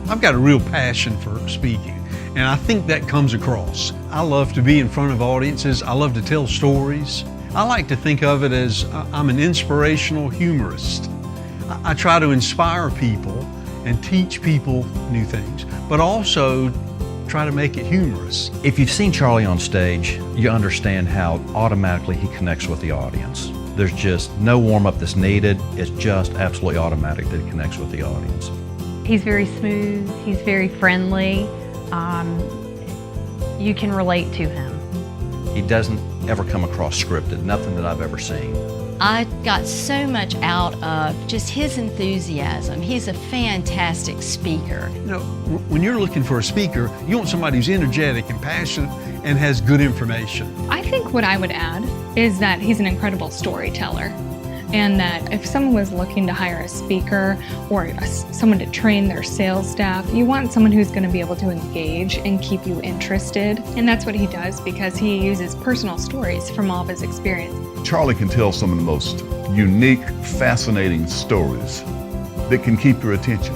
I've got a real passion for speaking, and I think that comes across. I love to be in front of audiences. I love to tell stories. I like to think of it as I'm an inspirational humorist. I try to inspire people and teach people new things, but also try to make it humorous. If you've seen Charlie on stage, you understand how automatically he connects with the audience. There's just no warm-up that's needed. It's just absolutely automatic that he connects with the audience. He's very smooth, he's very friendly. You can relate to him. He doesn't ever come across scripted, nothing that I've ever seen. I got so much out of just his enthusiasm. He's a fantastic speaker. You know, when you're looking for a speaker, you want somebody who's energetic and passionate and has good information. I think what I would add is that he's an incredible storyteller, and that if someone was looking to hire a speaker or someone to train their sales staff, you want someone who's going to be able to engage and keep you interested. And that's what he does, because he uses personal stories from all of his experience. Charlie can tell some of the most unique, fascinating stories that can keep your attention.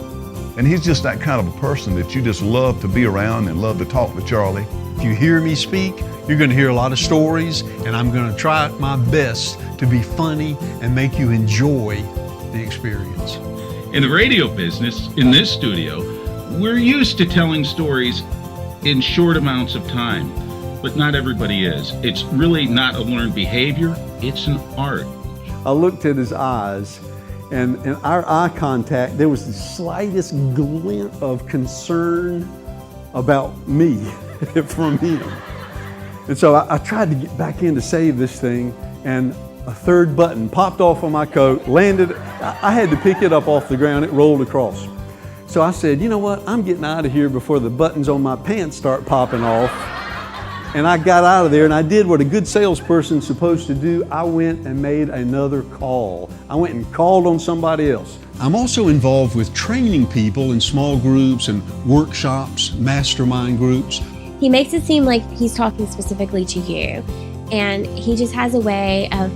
And he's just that kind of a person that you just love to be around and love to talk to Charlie. If you hear me speak, you're going to hear a lot of stories, and I'm going to try my best to be funny and make you enjoy the experience. In the radio business, in this studio, we're used to telling stories in short amounts of time, but not everybody is. It's really not a learned behavior, it's an art. I looked at his eyes, and in our eye contact, there was the slightest glint of concern about me from him. And so I tried to get back in to save this thing, and a third button popped off on my coat, landed. I had to pick it up off the ground, it rolled across. So I said, you know what, I'm getting out of here before the buttons on my pants start popping off. And I got out of there, and I did what a good salesperson's supposed to do. I went and made another call. I went and called on somebody else. I'm also involved with training people in small groups and workshops, mastermind groups. He makes it seem like he's talking specifically to you, and he just has a way of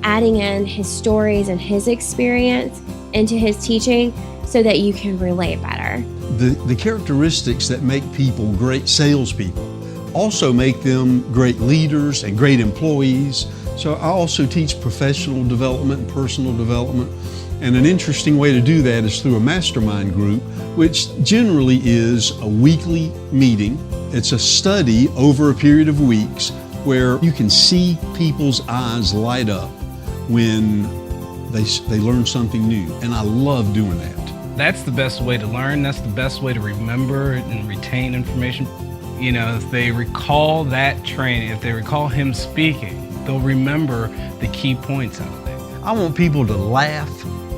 adding in his stories and his experience into his teaching so that you can relate better. The characteristics that make people great salespeople also make them great leaders and great employees. So I also teach professional development and personal development. And an interesting way to do that is through a mastermind group, which generally is a weekly meeting. It's a study over a period of weeks where you can see people's eyes light up when they learn something new. And I love doing that. That's the best way to learn. That's the best way to remember and retain information. You know, if they recall that training, if they recall him speaking, they'll remember the key points out of it. I want people to laugh.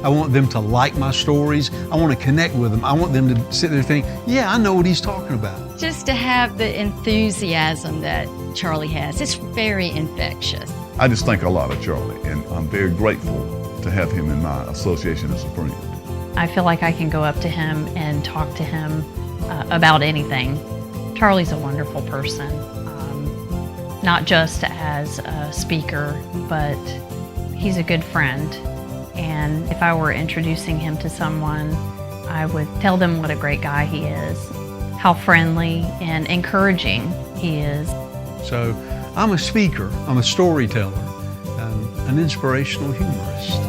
I want them to like my stories. I want to connect with them. I want them to sit there and think, yeah, I know what he's talking about. Just to have the enthusiasm that Charlie has, it's very infectious. I just think a lot of Charlie, and I'm very grateful to have him in my association as a friend. I feel like I can go up to him and talk to him about anything. Charlie's a wonderful person, not just as a speaker, but he's a good friend. And if I were introducing him to someone, I would tell them what a great guy he is, how friendly and encouraging he is. So I'm a speaker, I'm a storyteller, an inspirational humorist.